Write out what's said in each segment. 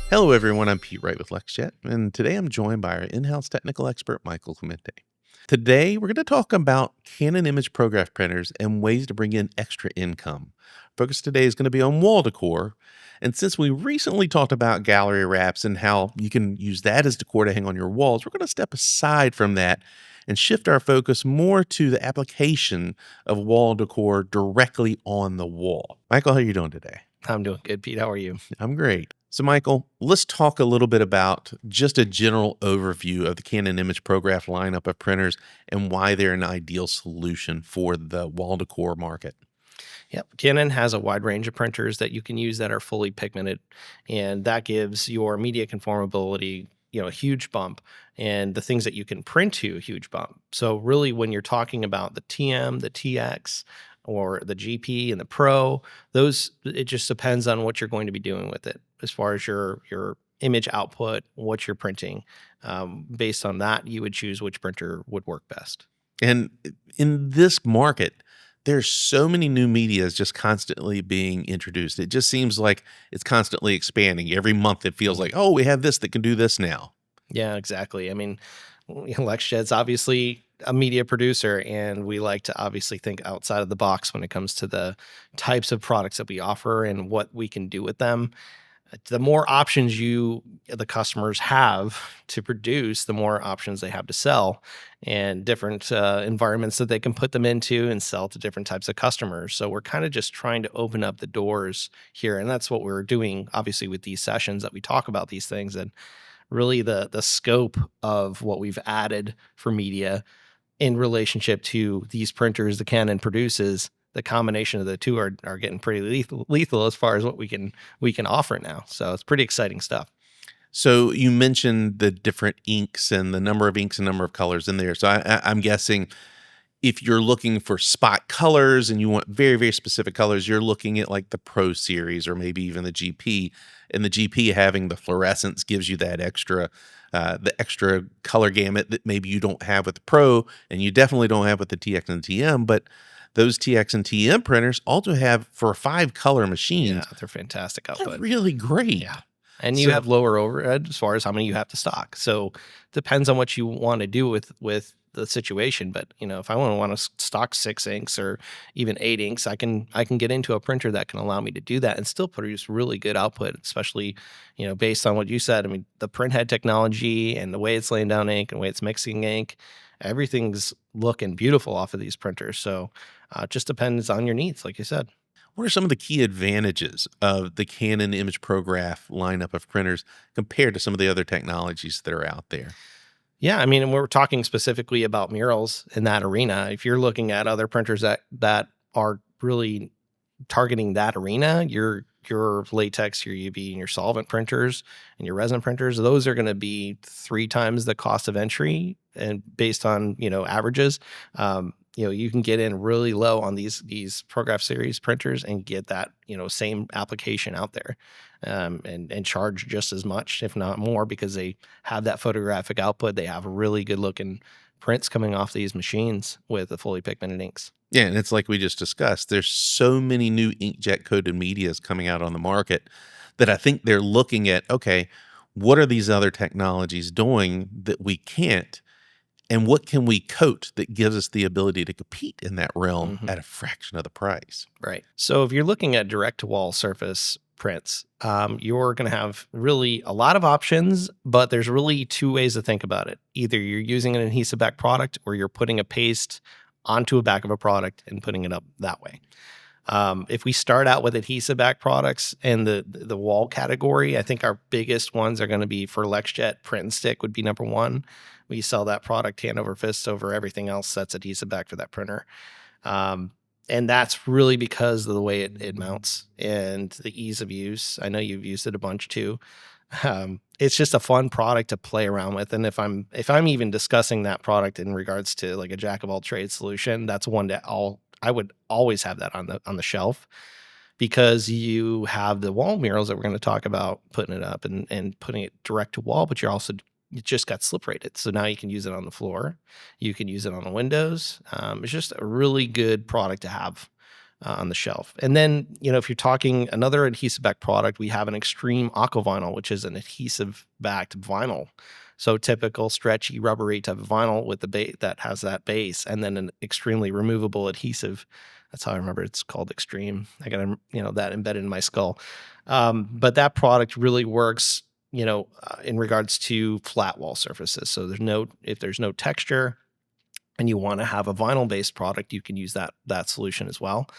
Hello, everyone. I'm Pete Wright with LexJet, and today I'm joined by our in-house technical expert, Michael Clemente. Today, we're going to talk about Canon imagePROGRAF printers and ways to bring in extra income. Focus today is going to be on wall decor, and since we recently talked about gallery wraps and how you can use that as decor to hang on your walls, we're going to step aside from that and shift our focus more to the application of wall decor directly on the wall. Michael, how are you doing today? I'm doing good, Pete. How are you? I'm great. So, Michael, let's talk a little bit about just a general overview of the Canon imagePROGRAF lineup of printers and why they're an ideal solution for the wall decor market. Yep. Canon has a wide range of printers that you can use that are fully pigmented, and that gives your media conformability, a huge bump, and the things that you can print to a huge bump. So really, when you're talking about the TM, the TX, or the GP and the Pro, it just depends on what you're going to be doing with it as far as your image output, what you're printing. Based on that, you would choose which printer would work best. And in this market, there's so many new medias just constantly being introduced. It just seems like it's constantly expanding. Every month it feels like, oh, we have this that can do this now. Yeah, exactly. I mean, LexJet's obviously a media producer, and we like to obviously think outside of the box when it comes to the types of products that we offer and what we can do with them. The more options the customers have to produce, the more options they have to sell, and different environments that they can put them into and sell to different types of customers. So we're kind of just trying to open up the doors here, and that's what we're doing, obviously, with these sessions that we talk about these things and really the scope of what we've added for media in relationship to these printers the Canon produces. The combination of the two are getting pretty lethal as far as what we can offer now. So it's pretty exciting stuff. So you mentioned the different inks and the number of inks and number of colors in there. So I'm guessing if you're looking for spot colors and you want very, very specific colors, you're looking at like the Pro series or maybe even the GP. And the GP having the fluorescence gives you that the extra color gamut that maybe you don't have with the Pro, and you definitely don't have with the TX and TM. But those TX and TM printers also have, for 5-color machines, Yeah, they're fantastic output. they're really great. Yeah. And you have lower overhead as far as how many you have to stock. So depends on what you want to do with the situation. But if I want to stock 6 inks or even 8 inks, I can get into a printer that can allow me to do that and still produce really good output, especially, based on what you said. I mean, the printhead technology and the way it's laying down ink and the way it's mixing ink, everything's looking beautiful off of these printers. So it just depends on your needs, like you said. What are some of the key advantages of the Canon imagePROGRAF lineup of printers compared to some of the other technologies that are out there? Yeah, I mean, and we're talking specifically about murals in that arena. If you're looking at other printers that are really targeting that arena, your latex, your UV, and your solvent printers and your resin printers, those are going to be 3 times the cost of entry, and based on averages. You can get in really low on these ProGraph series printers and get that same application out there, and charge just as much, if not more, because they have that photographic output. They have really good looking prints coming off these machines with the fully pigmented inks. Yeah, and it's like we just discussed. There's so many new inkjet coated medias coming out on the market that I think they're looking at, okay, what are these other technologies doing that we can't? And what can we coat that gives us the ability to compete in that realm at a fraction of the price? Right. So if you're looking at direct to wall surface prints, you're going to have really a lot of options, but there's really 2 ways to think about it. Either you're using an adhesive back product, or you're putting a paste onto a back of a product and putting it up that way. If we start out with adhesive back products and the wall category, I think our biggest ones are going to be for LexJet print and stick would be number 1. We sell that product hand over fist over everything else that's adhesive back for that printer. And that's really because of the way it mounts and the ease of use. I know you've used it a bunch too. It's just a fun product to play around with. And if I'm even discussing that product in regards to like a jack of all trades solution, that's one that I would always have that on the shelf, because you have the wall murals that we're going to talk about, putting it up and putting it direct to wall, but it just got slip rated. So now you can use it on the floor. You can use it on the windows. It's just a really good product to have on the shelf. And then, if you're talking another adhesive-backed product, we have an extreme aqua vinyl, which is an adhesive-backed vinyl. So typical stretchy, rubbery type of vinyl with the that has that base, and then an extremely removable adhesive. That's how I remember it's called Extreme. I got that embedded in my skull. But that product really works, in regards to flat wall surfaces. So if there's no texture and you want to have a vinyl-based product, you can use that solution as well.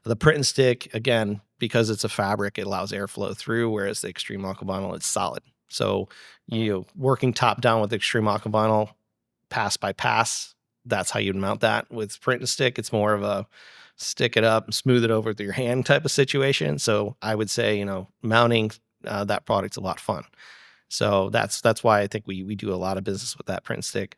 The print and stick, again, because it's a fabric, it allows airflow through, whereas the extreme aqua vinyl, it's solid. So, working top down with extreme aqua vinyl, pass by pass, that's how you'd mount that. With print and stick, it's more of a stick it up and smooth it over with your hand type of situation. So I would say, mounting that product's a lot of fun. So that's why I think we do a lot of business with that print and stick.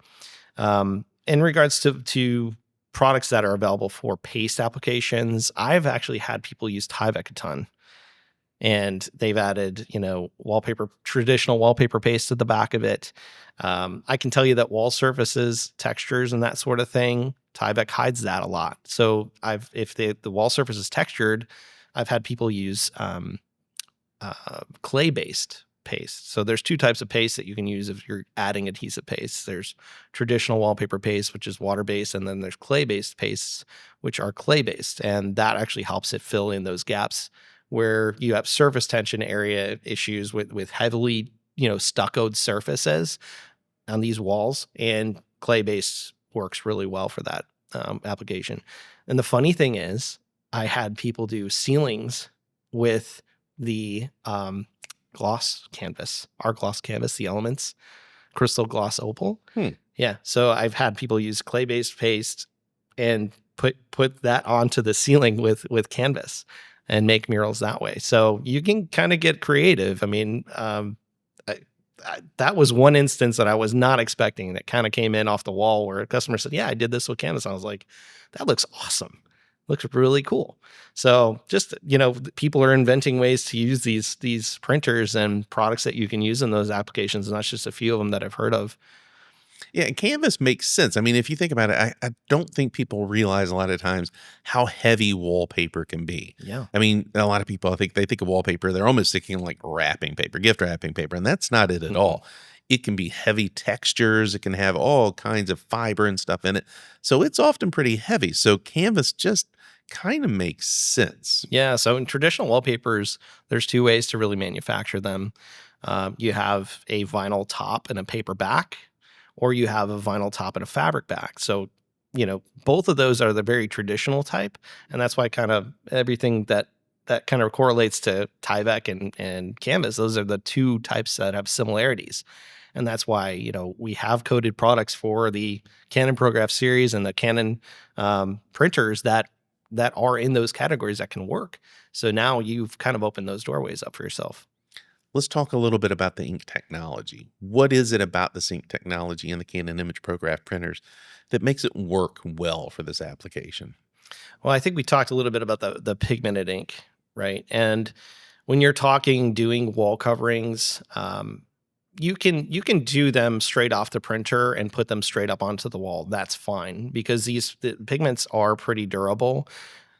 In regards to products that are available for paste applications, I've actually had people use Tyvek a ton, and they've added, traditional wallpaper paste at the back of it. I can tell you that wall surfaces, textures, and that sort of thing, Tyvek hides that a lot. So if the wall surface is textured, I've had people use clay-based paste. So there's two types of paste that you can use if you're adding adhesive paste. There's traditional wallpaper paste, which is water-based, and then there's clay-based pastes, which are clay-based, and that actually helps it fill in those gaps where you have surface tension area issues with heavily, stuccoed surfaces on these walls, and clay-based works really well for that application. And the funny thing is, I had people do ceilings with the gloss canvas, our gloss canvas, the Elements crystal gloss opal. Yeah. So I've had people use clay-based paste and put that onto the ceiling with canvas and make murals that way. So you can kind of get creative. I mean, that was one instance that I was not expecting that kind of came in off the wall where a customer said, yeah, I did this with canvas. I was like, that looks awesome. Looks really cool. So just, people are inventing ways to use these printers and products that you can use in those applications. And that's just a few of them that I've heard of. Yeah, and canvas makes sense. I mean, if you think about it, I don't think people realize a lot of times how heavy wallpaper can be. Yeah. I mean, a lot of people, I think they think of wallpaper, they're almost thinking like wrapping paper, gift wrapping paper, and that's not it at all. It can be heavy textures. It can have all kinds of fiber and stuff in it. So it's often pretty heavy. So canvas just kind of makes sense. Yeah. So in traditional wallpapers, there's two ways to really manufacture them. You have a vinyl top and a paper back, or you have a vinyl top and a fabric back. So, both of those are the very traditional type. And that's why kind of everything that kind of correlates to Tyvek and canvas, those are the two types that have similarities. And that's why, we have coded products for the Canon ProGraph series and the Canon printers that are in those categories that can work. So now you've kind of opened those doorways up for yourself. Let's talk a little bit about the ink technology. What is it about this ink technology and the Canon imagePROGRAF printers that makes it work well for this application? Well, I think we talked a little bit about the pigmented ink, right? And when you're doing wall coverings, you can do them straight off the printer and put them straight up onto the wall. That's fine because the pigments are pretty durable.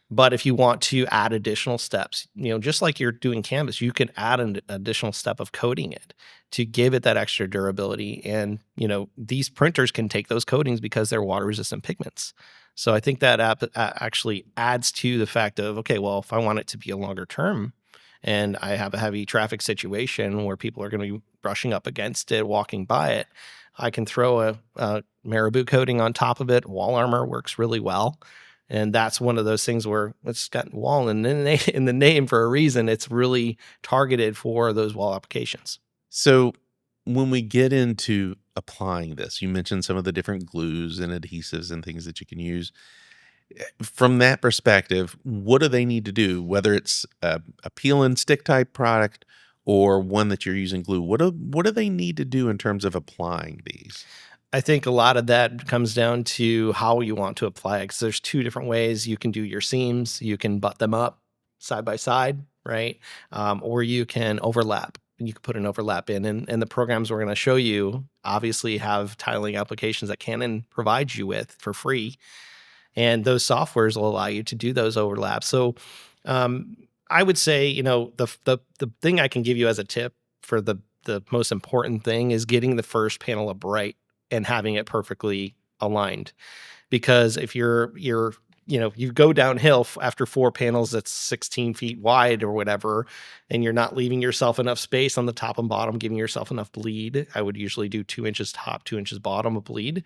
But if you want to add additional steps, just like you're doing canvas, you can add an additional step of coating it to give it that extra durability. And, these printers can take those coatings because they're water resistant pigments. So I think that actually adds to the fact of, okay, well, if I want it to be a longer term and I have a heavy traffic situation where people are going to be brushing up against it, walking by it, I can throw a marabou coating on top of it. Wall armor works really well. And that's one of those things where it's got wall in the name for a reason. It's really targeted for those wall applications. So when we get into applying this, you mentioned some of the different glues and adhesives and things that you can use. From that perspective, what do they need to do, whether it's a peel and stick type product or one that you're using glue? What do they need to do in terms of applying these? I think a lot of that comes down to how you want to apply it, because there's two different ways you can do your seams. You can butt them up side by side, right? Or you can overlap. You can put an overlap in. And the programs we're going to show you obviously have tiling applications that Canon provides you with for free. And those softwares will allow you to do those overlaps. So I would say, the thing I can give you as a tip for the most important thing is getting the first panel up right and having it perfectly aligned. Because if you go downhill after 4 panels that's 16 feet wide or whatever, and you're not leaving yourself enough space on the top and bottom, giving yourself enough bleed. I would usually do 2 inches top, 2 inches bottom of bleed.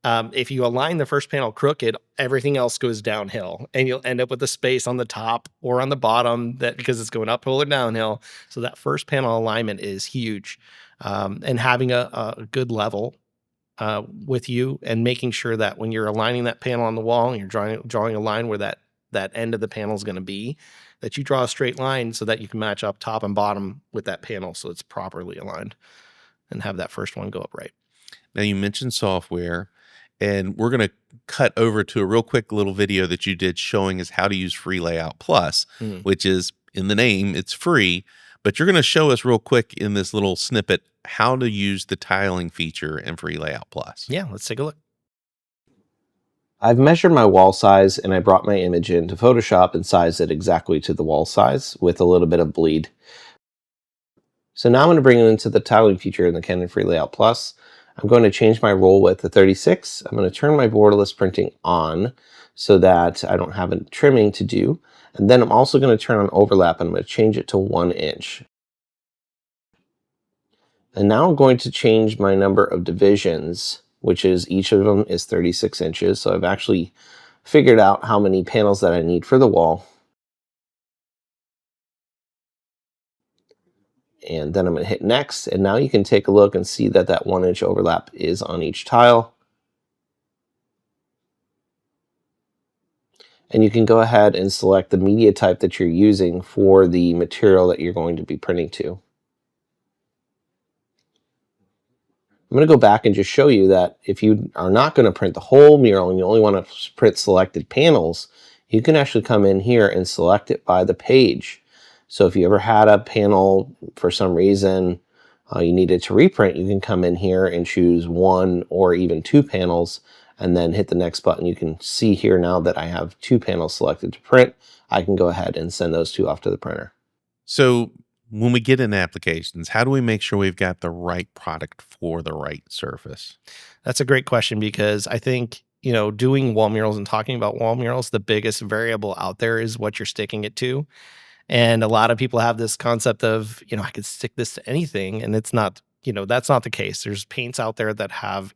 If you align the first panel crooked, everything else goes downhill, and you'll end up with a space on the top or on the bottom that because it's going uphill or downhill. So that first panel alignment is huge, and having a good level with you, and making sure that when you're aligning that panel on the wall and you're drawing a line where that end of the panel is going to be, that you draw a straight line so that you can match up top and bottom with that panel so it's properly aligned, and have that first one go up right. Now, you mentioned software, and we're going to cut over to a real quick little video that you did showing us how to use Free Layout Plus, which is in the name, it's free, but you're going to show us real quick in this little snippet how to use the tiling feature in Free Layout Plus. Yeah, let's take a look. I've measured my wall size, and I brought my image into Photoshop and sized it exactly to the wall size with a little bit of bleed. So now I'm going to bring it into the tiling feature in the Canon Free Layout Plus. I'm going to change my roll width to 36. I'm going to turn my borderless printing on so that I don't have a trimming to do. And then I'm also going to turn on overlap, and I'm going to change it to 1 inch. And now I'm going to change my number of divisions, which is each of them is 36 inches. So I've actually figured out how many panels that I need for the wall. And then I'm going to hit next. And now you can take a look and see that that 1 inch overlap is on each tile. And you can go ahead and select the media type that you're using for the material that you're going to be printing to. I'm going to go back and just show you that if you are not going to print the whole mural and you only want to print selected panels, you can actually come in here and select it by the page. So if you ever had a panel for some reason you needed to reprint, you can come in here and choose 1 or even 2 panels and then hit the next button. You can see here now that I have 2 panels selected to print. I can go ahead and send those 2 off to the printer. So when we get in applications, how do we make sure we've got the right product for the right surface? That's a great question, because I think, doing wall murals and talking about wall murals, the biggest variable out there is what you're sticking it to. And a lot of people have this concept of, I could stick this to anything. And it's not, that's not the case. There's paints out there that have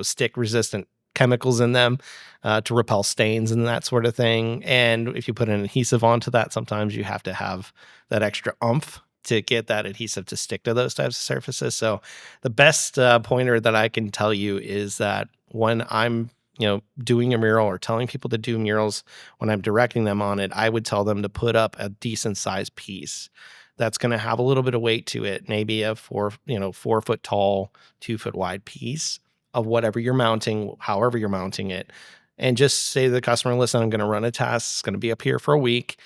stick resistant chemicals in them to repel stains and that sort of thing. And if you put an adhesive onto that, sometimes you have to have that extra oomph to get that adhesive to stick to those types of surfaces. So the best pointer that I can tell you is that when I'm doing a mural or telling people to do murals, when I'm directing them on it, I would tell them to put up a decent sized piece that's going to have a little bit of weight to it, maybe a 4-foot tall, 2-foot wide piece of whatever you're mounting, however you're mounting it. And just say to the customer, listen, I'm going to run a test. It's going to be up here for a week.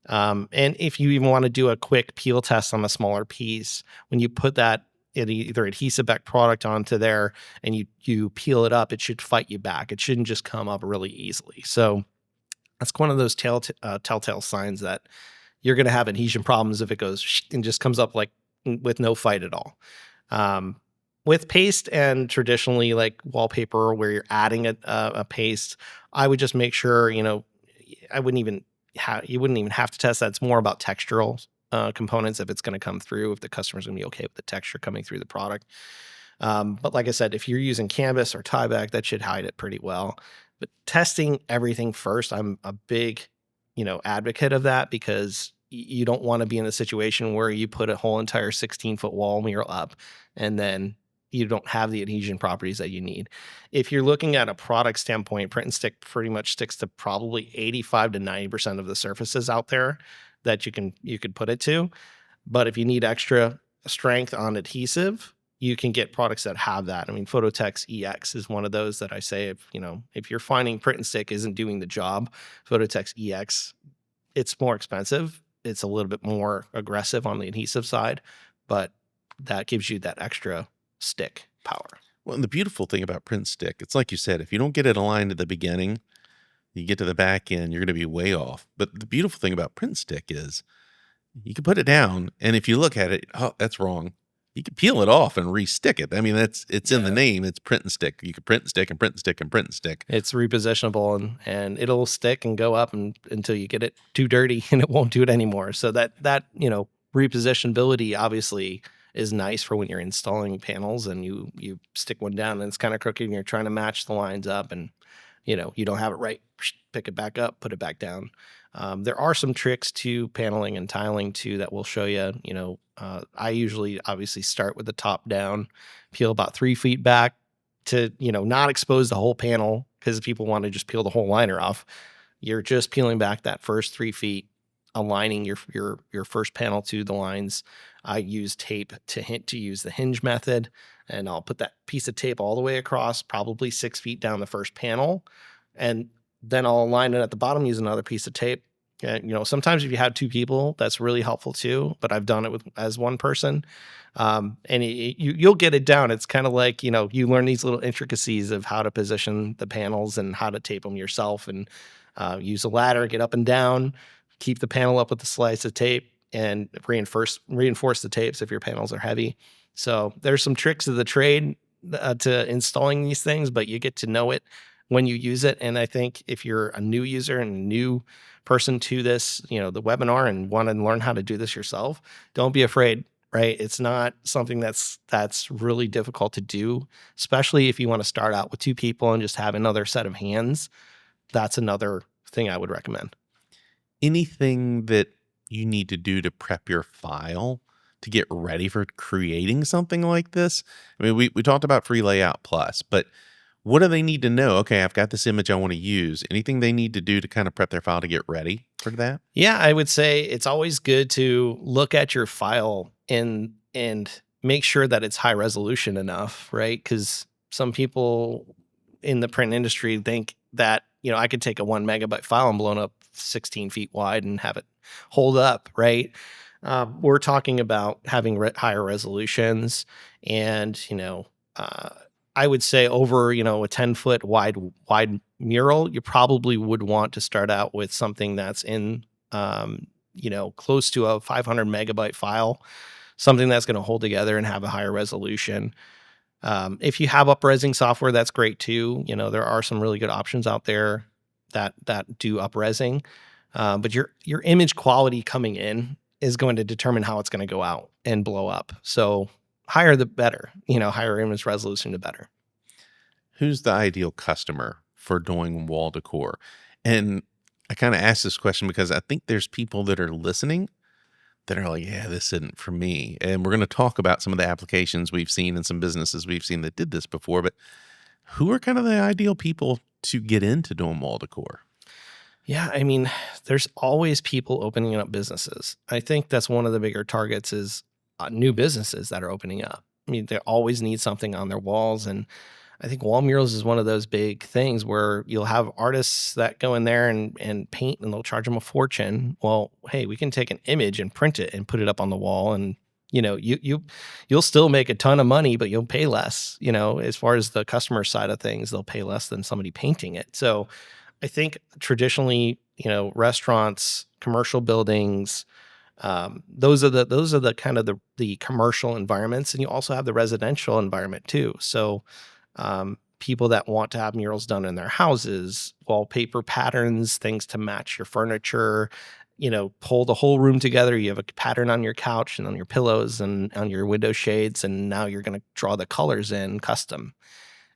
And if you even want to do a quick peel test on a smaller piece, when you put that either adhesive-backed product onto there and you peel it up, it should fight you back. It shouldn't just come up really easily. So that's one of those telltale signs that you're going to have adhesion problems if it goes and just comes up like with no fight at all. With paste and traditionally like wallpaper where you're adding a paste, I would just make sure, you wouldn't even have to test that. It's more about textural components, if it's going to come through, if the customer's going to be okay with the texture coming through the product. But like I said, if you're using canvas or tieback, that should hide it pretty well. But testing everything first, I'm a big, advocate of that, because you don't want to be in a situation where you put a whole entire 16-foot wall mural up and then you don't have the adhesion properties that you need. If you're looking at a product standpoint, print and stick pretty much sticks to probably 85 to 90% of the surfaces out there that you could put it to. But if you need extra strength on adhesive, you can get products that have that. I mean, Phototex EX is one of those that I say, if you're finding print and stick isn't doing the job, Phototex EX, it's more expensive. It's a little bit more aggressive on the adhesive side, but that gives you that extra stick power. Well, and the beautiful thing about print stick, it's like you said, if you don't get it aligned at the beginning, you get to the back end, you're going to be way off. But the beautiful thing about print stick is you can put it down, and if you look at it, oh, that's wrong. You can peel it off and re-stick it. I mean, it's in the Yeah. name. It's print and stick. You can print and stick and print and stick and print and stick. It's repositionable and it'll stick and go up until you get it too dirty and it won't do it anymore. So that repositionability obviously is nice for when you're installing panels and you stick one down and it's kind of crooked and you're trying to match the lines up and you don't have it right, pick it back up, put it back down. There are some tricks to paneling and tiling too that we'll show you. I usually obviously start with the top down, peel about 3 feet back to, not expose the whole panel because people want to just peel the whole liner off. You're just peeling back that first 3 feet, aligning your first panel to the lines. I use tape to use the hinge method, and I'll put that piece of tape all the way across, probably 6 feet down the first panel, and then I'll align it at the bottom using another piece of tape. And, sometimes if you have 2 people, that's really helpful too. But I've done it as one person, and you'll get it down. It's kind of like you learn these little intricacies of how to position the panels and how to tape them yourself, and use a ladder, get up and down, keep the panel up with a slice of tape, and reinforce the tapes if your panels are heavy. So there's some tricks of the trade to installing these things, but you get to know it when you use it. And I think if you're a new user and a new person to this, the webinar and want to learn how to do this yourself, don't be afraid, right? It's not something that's really difficult to do, especially if you want to start out with 2 people and just have another set of hands. That's another thing I would recommend. Anything that you need to do to prep your file to get ready for creating something like this? I mean, we talked about Free Layout Plus, but what do they need to know? Okay, I've got this image I want to use. Anything they need to do to kind of prep their file to get ready for that? Yeah, I would say it's always good to look at your file and make sure that it's high resolution enough, right? Because some people in the print industry think that, I could take a 1 megabyte file and blow it up 16 feet wide and have it hold up, right? We're talking about having higher resolutions and, I would say over, a 10-foot wide mural, you probably would want to start out with something that's in, close to a 500 megabyte file, something that's going to hold together and have a higher resolution. If you have up-resing software, that's great too. There are some really good options out there that do up-resing, but your image quality coming in is going to determine how it's going to go out and blow up. So higher the better, higher image resolution the better. Who's the ideal customer for doing wall decor? And I kind of asked this question because I think there's people that are listening that are like, yeah, this isn't for me. And we're going to talk about some of the applications we've seen and some businesses we've seen that did this before, but who are kind of the ideal people to get into doing wall decor? Yeah, I mean, there's always people opening up businesses. I think that's one of the bigger targets is new businesses that are opening up. I mean, they always need something on their walls. And I think wall murals is one of those big things where you'll have artists that go in there and paint and they'll charge them a fortune. Well, hey, we can take an image and print it and put it up on the wall. And, you'll still make a ton of money, but you'll pay less, as far as the customer side of things, they'll pay less than somebody painting it. So I think traditionally, restaurants, commercial buildings, those are the kind of the commercial environments, and you also have the residential environment too. So people that want to have murals done in their houses, wallpaper patterns, things to match your furniture, pull the whole room together. You have a pattern on your couch and on your pillows and on your window shades, and now you're going to draw the colors in custom.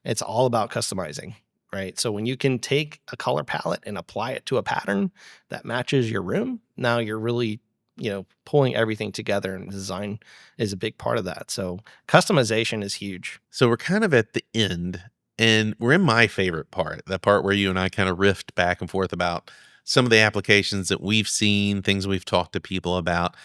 It's all about customizing, right? So when you can take a color palette and apply it to a pattern that matches your room, now you're really pulling everything together, and design is a big part of that. So customization is huge. So we're kind of at the end, and we're in my favorite part, the part where you and I kind of riffed back and forth about some of the applications that we've seen, things we've talked to people about.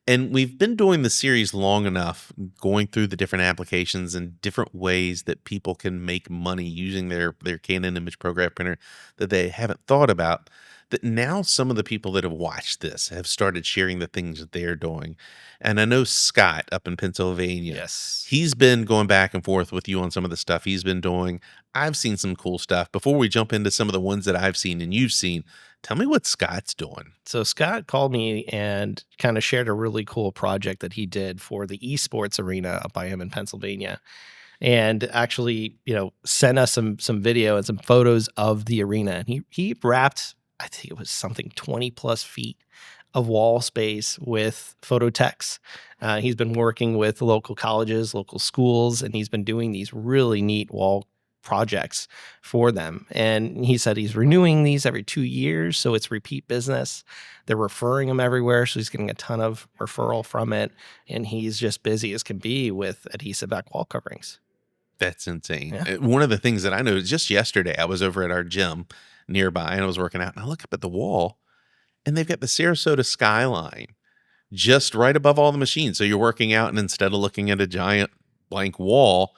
And we've been doing the series long enough, going through the different applications and different ways that people can make money using their Canon imagePROGRAF printer that they haven't thought about, that now some of the people that have watched this have started sharing the things that they're doing. And I know Scott up in Pennsylvania, Yes. he's been going back and forth with you on some of the stuff he's been doing. I've seen some cool stuff. Before we jump into some of the ones that I've seen and you've seen, tell me what Scott's doing. So Scott called me and kind of shared a really cool project that he did for the esports arena up by him in Pennsylvania. And actually, sent us some video and some photos of the arena. And he wrapped, I think it was something 20 plus feet of wall space with phototex. He's been working with local colleges, local schools, and he's been doing these really neat wall projects for them. And he said he's renewing these every 2 years, so it's repeat business. They're referring him everywhere, so he's getting a ton of referral from it. And he's just busy as can be with adhesive-backed wall coverings. That's insane. Yeah. One of the things that I noticed just yesterday, I was over at our gym nearby and I was working out and I look up at the wall and they've got the Sarasota skyline just right above all the machines. So you're working out and instead of looking at a giant blank wall,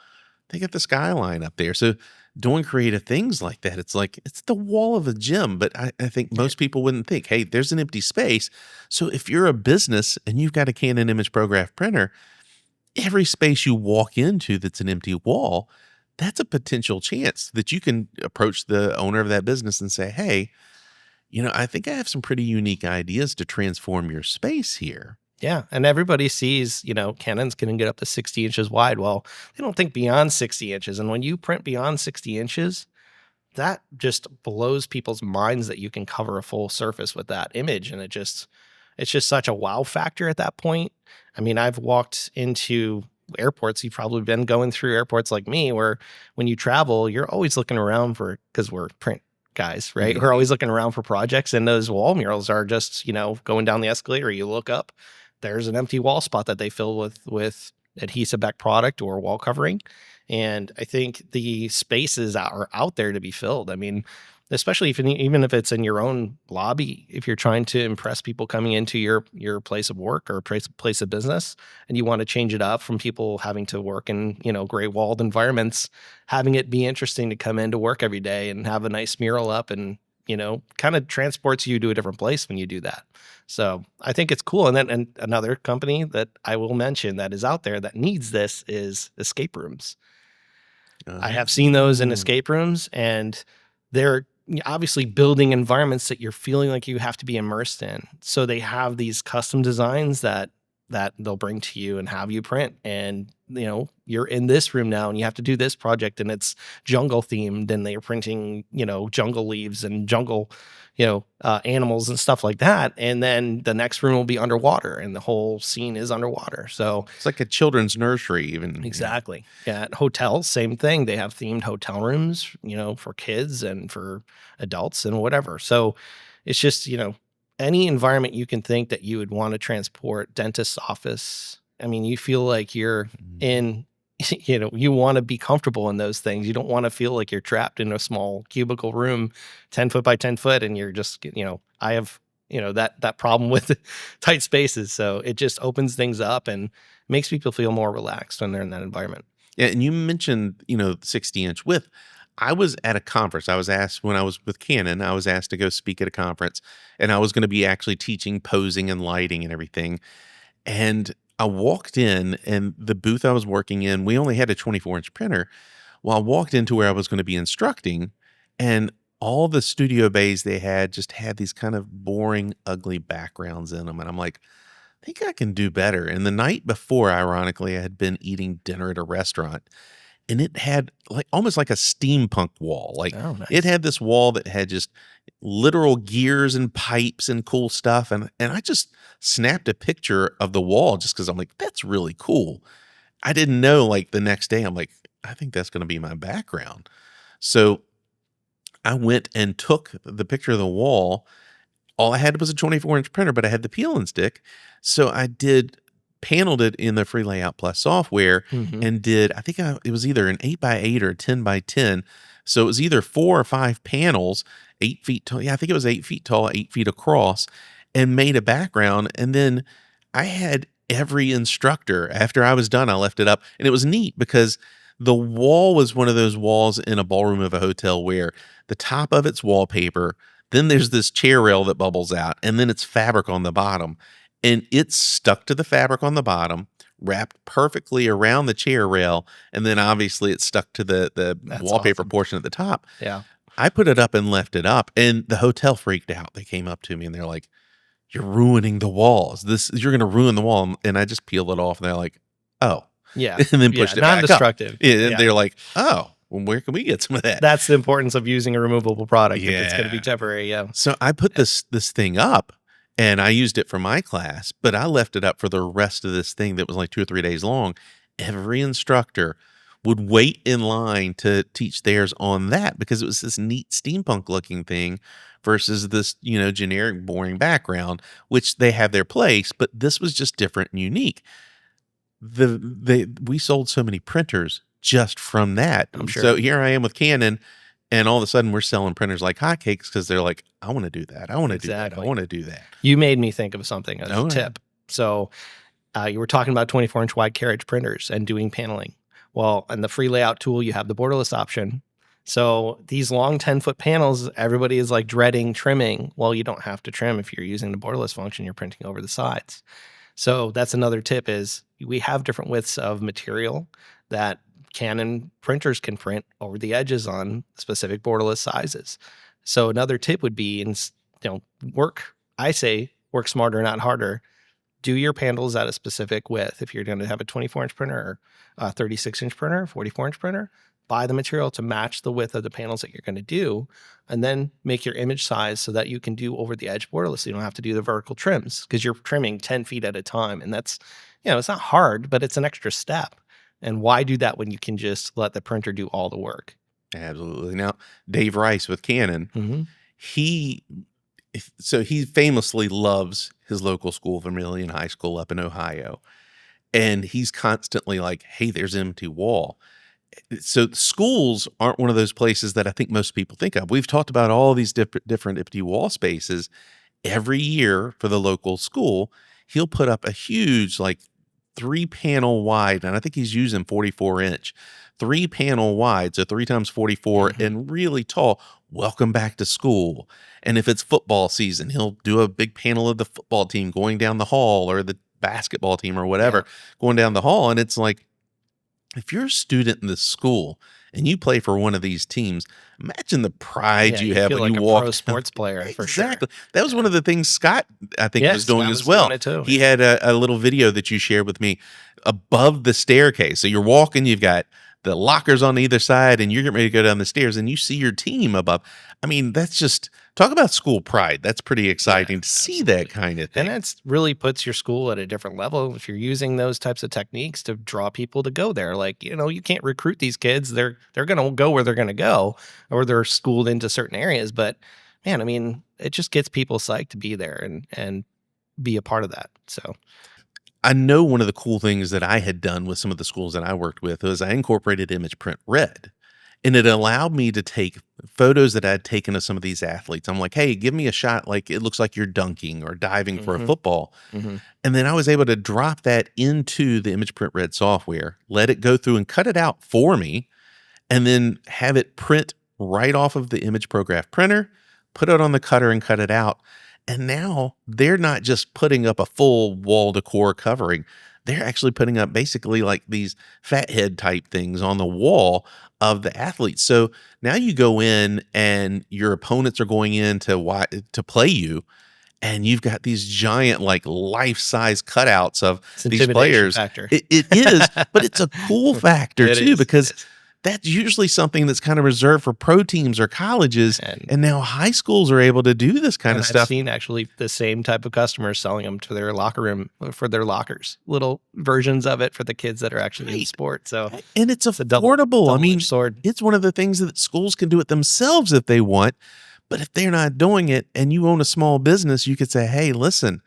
they got the skyline up there. So doing creative things like that, it's like it's the wall of a gym. But I think most people wouldn't think, hey, there's an empty space. So if you're a business and you've got a Canon imagePROGRAF printer, every space you walk into that's an empty wall, that's a potential chance that you can approach the owner of that business and say, hey, I think I have some pretty unique ideas to transform your space here. Yeah. And everybody sees, Canon's going to get up to 60 inches wide. Well, they don't think beyond 60 inches. And when you print beyond 60 inches, that just blows people's minds that you can cover a full surface with that image. And it's just such a wow factor at that point. I mean, I've walked into airports. You've probably been going through airports like me, where when you travel, you're always looking around because we're print guys, right? Yeah. We're always looking around for projects, and those wall murals are just, going down the escalator. You look up, there's an empty wall spot that they fill with adhesive-backed product or wall covering. And I think the spaces are out there to be filled. I mean, especially even if it's in your own lobby, if you're trying to impress people coming into your place of work or place of business, and you want to change it up from people having to work in, gray walled environments, having it be interesting to come into work every day and have a nice mural up and, kind of transports you to a different place when you do that. So I think it's cool. And another company that I will mention that is out there that needs this is escape rooms. I have seen those in escape rooms, and they're obviously building environments that you're feeling like you have to be immersed in. So they have these custom designs that they'll bring to you and have you print. And, you're in this room now and you have to do this project and it's jungle themed, and they're printing, jungle leaves and jungle, animals and stuff like that. And then the next room will be underwater and the whole scene is underwater. So It's like a children's nursery even. exactly. Yeah. At hotels, same thing. They have themed hotel rooms, for kids and for adults and whatever. So it's just, any environment you can think that you would want to transport. Dentist's office. I mean, you feel like you're in, you want to be comfortable in those things. You don't want to feel like you're trapped in a small cubicle room, 10 foot by 10 foot. And you're just, I have, that problem with tight spaces. So it just opens things up and makes people feel more relaxed when they're in that environment. Yeah. And you mentioned, 60-inch width. I was at a conference. I was asked when I was with Canon, I was asked to go speak at a conference, and I was going to be actually teaching posing and lighting and everything. And I walked in, and the booth I was working in, we only had a 24-inch printer. Well, I walked into where I was going to be instructing, and all the studio bays they had just had these kind of boring, ugly backgrounds in them. And I'm like, I think I can do better. And the night before, ironically, I had been eating dinner at a restaurant, and it had almost like a steampunk wall. Oh, nice. It had this wall that had just literal gears and pipes and cool stuff. And I just snapped a picture of the wall just because I'm like, that's really cool. I didn't know the next day, I'm like, I think that's going to be my background. So I went and took the picture of the wall. All I had was a 24-inch printer, but I had the peel and stick. So I paneled it in the Free Layout Plus software and I think it was either an 8x8 or a 10x10. So it was either 4 or 5 panels, 8 feet tall. Yeah, I think it was 8 feet tall, 8 feet across, and made a background. And then I had every instructor, after I was done, I left it up. And it was neat because the wall was one of those walls in a ballroom of a hotel where the top of it's wallpaper, Then there's this chair rail that bubbles out, and then it's fabric on the bottom. And it's stuck to the fabric on the bottom, wrapped perfectly around the chair rail, and then obviously it's stuck to the That's wallpaper awesome. portion at the top. Yeah. I put it up and left it up, and the hotel freaked out. They came up to me and they're like, "You're ruining the walls. You're going to ruin the wall." And I just peeled it off, and they're like, "Oh," Yeah. and then Yeah. pushed it back up. Non-destructive. Yeah, and Yeah. they're like, "Oh, well, where can we get some of that?" That's the importance of using a removable product if it's going to be Yeah. temporary. Yeah. So I put this thing up, and I used it for my class, but I left it up for the rest of this thing that was like 2 or 3 days long. Every instructor would wait in line to teach theirs on that because it was this neat steampunk looking thing versus this, generic boring background, which they have their place, but this was just different and unique. We sold so many printers just from that. I'm sure. So here I am with Canon, and all of a sudden we're selling printers like hotcakes because they're like, "I want to do that. I want to do that. I Exactly. want to do that." You made me think of something as Oh, a yeah. tip. So you were talking about 24-inch wide carriage printers and doing paneling. Well, in the free layout tool, you have the borderless option. So these long 10-foot panels, everybody is like dreading trimming. Well, you don't have to trim if you're using the borderless function. You're printing over the sides. So that's another tip is we have different widths of material that Canon printers can print over the edges on specific borderless sizes. So another tip would be, I say work smarter, not harder. Do your panels at a specific width. If you're going to have a 24-inch printer or a 36-inch printer, 44-inch printer, buy the material to match the width of the panels that you're going to do, and then make your image size so that you can do over the edge borderless. So you don't have to do the vertical trims because you're trimming 10 feet at a time. And that's, it's not hard, but it's an extra step. And why do that when you can just let the printer do all the work? Absolutely. Now, Dave Rice with Canon, Mm-hmm. he famously loves his local school, Vermilion High School up in Ohio. And he's constantly like, "Hey, there's an empty wall." So schools aren't one of those places that I think most people think of. We've talked about all these different empty wall spaces. Every year for the local school, he'll put up a huge, like 3-panel wide, and I think he's using 44-inch, 3-panel wide, so 3 times 44 Mm-hmm. and really tall. "Welcome back to school." And if it's football season, he'll do a big panel of the football team going down the hall or the basketball team or whatever going down the hall. And it's like, if you're a student in this school and you play for one of these teams, imagine the pride you have feel when like you a walk. pro sports player for Exactly. sure. That was one of the things Scott, I think, Yes, was doing Scott as was well. doing it too. He had a little video that you shared with me above the staircase. So you're walking, you've got the lockers on either side, and you're getting ready to go down the stairs, and you see your team above. I mean, that's just, talk about school pride. That's pretty exciting to see that kind of thing. And it really puts your school at a different level if you're using those types of techniques to draw people to go there. Like, you can't recruit these kids. They're going to go where they're going to go, or they're schooled into certain areas. But man, I mean, it just gets people psyched to be there and be a part of that. So I know one of the cool things that I had done with some of the schools that I worked with was I incorporated image print red. And it allowed me to take photos that I'd taken of some of these athletes. I'm like, "Hey, give me a shot like it looks like you're dunking or diving for a football." mm-hmm. And then I was able to drop that into the image print red software, let it go through and cut it out for me, and then have it print right off of the imagePROGRAF printer, put it on the cutter and cut it out. And now they're not just putting up a full wall decor covering. They're actually putting up basically like these fathead type things on the wall of the athletes. So now you go in and your opponents are going in to play you, and you've got these giant like life-size cutouts of It's these intimidation players. factor. It is, but it's a cool factor It too, is, because it is. that's usually something that's kind of reserved for pro teams or colleges. And- And now high schools are able to do this kind And of I've stuff. seen actually the same type of customers selling them to their locker room for their lockers, little versions of it for the kids that are actually in Right. sport. So And it's a affordable. I mean, double-edged sword. it's one of the things that schools can do it themselves if they want. But if they're not doing it and you own a small business, you could say, "Hey, listen,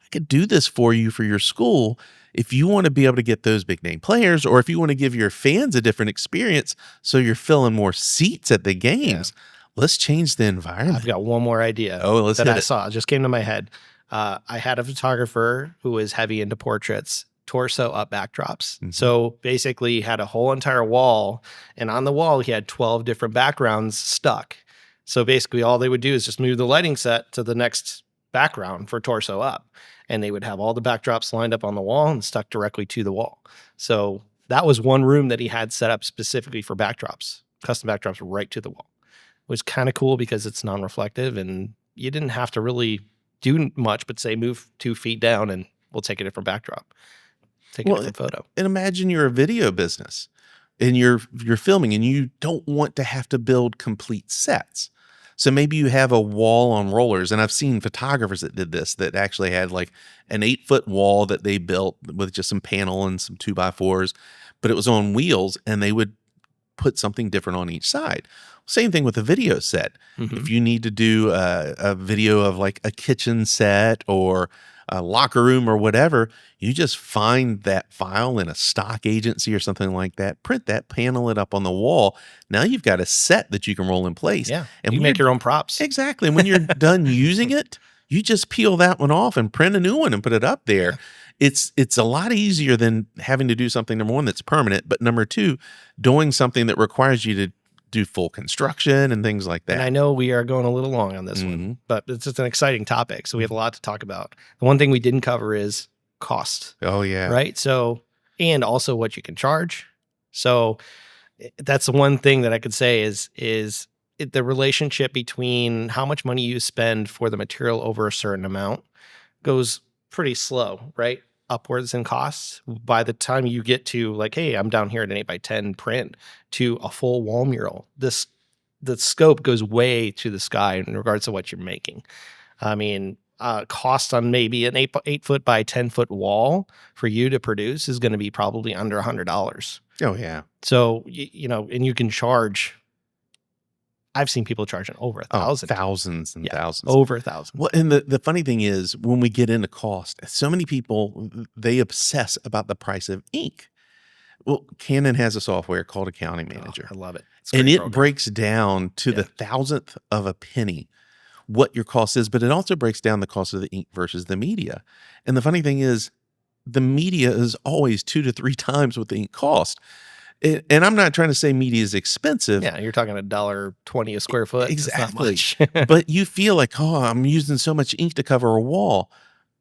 I could do this for you for your school. If you want to be able to get those big name players, or if you want to give your fans a different experience so you're filling more seats at the games, let's change the environment." I've got one more idea let's that hit I it. saw. It just came to my head. I had a photographer who was heavy into portraits, torso up backdrops. Mhm. So basically he had a whole entire wall, and on the wall he had 12 different backgrounds stuck. So basically all they would do is just move the lighting set to the next background for torso up. And they would have all the backdrops lined up on the wall and stuck directly to the wall. So that was one room that he had set up specifically for backdrops, custom backdrops right to the wall. It was kind of cool because it's non-reflective and you didn't have to really do much but say move 2 feet down and we'll take a different backdrop, take a different photo. And imagine you're a video business and you're filming and you don't want to have to build complete sets. So maybe you have a wall on rollers, and I've seen photographers that did this, that actually had like an 8-foot wall that they built with just some panel and some 2x4s, but it was on wheels, and they would put something different on each side. Same thing with a video set. If you need to do a video of like a kitchen set or a locker room or whatever, you just find that file in a stock agency or something like that, print that, panel it up on the wall. Now you've got a set that you can roll in place. Yeah, and you make your own props. Exactly. And when you're done using it, you just peel that one off and print a new one and put it up there. It's a lot easier than having to do something, number one, that's permanent, but number two, doing something that requires you to do full construction and things like that. And I know we are going a little long on this one, but it's just an exciting topic. So we have a lot to talk about. The one thing we didn't cover is cost. Oh, yeah. Right. So, and also what you can charge. So that's the one thing that I could say is the relationship between how much money you spend for the material over a certain amount goes pretty slow, right? Upwards in costs. By the time you get to like, hey, I'm down here at an 8x10 print to a full wall mural, the scope goes way to the sky in regards to what you're making. I mean, cost on maybe an 8-foot by 10-foot wall for you to produce is going to be probably under $100. Oh, yeah. So, you know, and you can charge, I've seen people charging over $1,000. Thousands and thousands. Over $1,000. Well, and the funny thing is, when we get into cost, so many people, they obsess about the price of ink. Well, Canon has a software called Accounting Manager. I love it. And it breaks down to the thousandth of a penny what your cost is, but it also breaks down the cost of the ink versus the media. And the funny thing is, the media is always 2 to 3 times what the ink cost. And I'm not trying to say media is expensive. Yeah, you're talking $1.20 a square foot. Exactly. It's not much. But you feel like, oh, I'm using so much ink to cover a wall.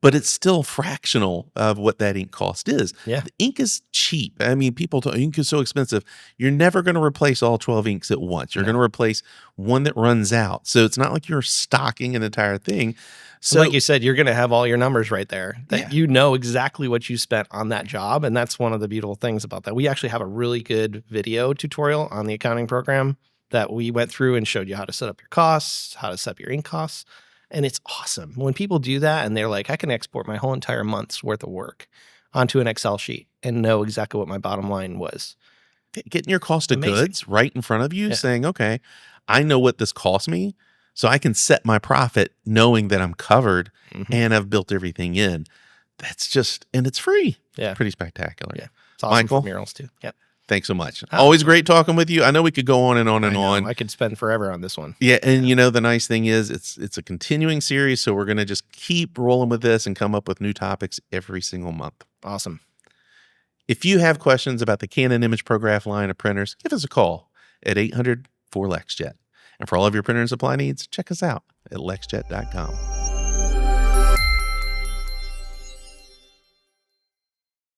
But it's still fractional of what that ink cost is. Yeah. The ink is cheap. I mean, people talk, ink is so expensive. You're never going to replace all 12 inks at once. You're going to replace one that runs out. So it's not like you're stocking an entire thing. So like you said, you're going to have all your numbers right there, that you know exactly what you spent on that job. And that's one of the beautiful things about that. We actually have a really good video tutorial on the accounting program that we went through and showed you how to set up your costs, how to set up your ink costs. And it's awesome when people do that and they're like, I can export my whole entire month's worth of work onto an Excel sheet and know exactly what my bottom line was. Getting your cost of goods right in front of you, saying, okay, I know what this cost me, so I can set my profit knowing that I'm covered and I've built everything in. That's just, and it's free. Yeah. Pretty spectacular. Yeah. It's awesome Michael, for murals too. Yep. Thanks so much. Always great talking with you. I know we could go on and on and on. I could spend forever on this one. Yeah, and you know, the nice thing is it's a continuing series, so we're going to just keep rolling with this and come up with new topics every single month. Awesome. If you have questions about the Canon imagePROGRAF line of printers, give us a call at 800-4LEXJet. And for all of your printer and supply needs, check us out at LexJet.com.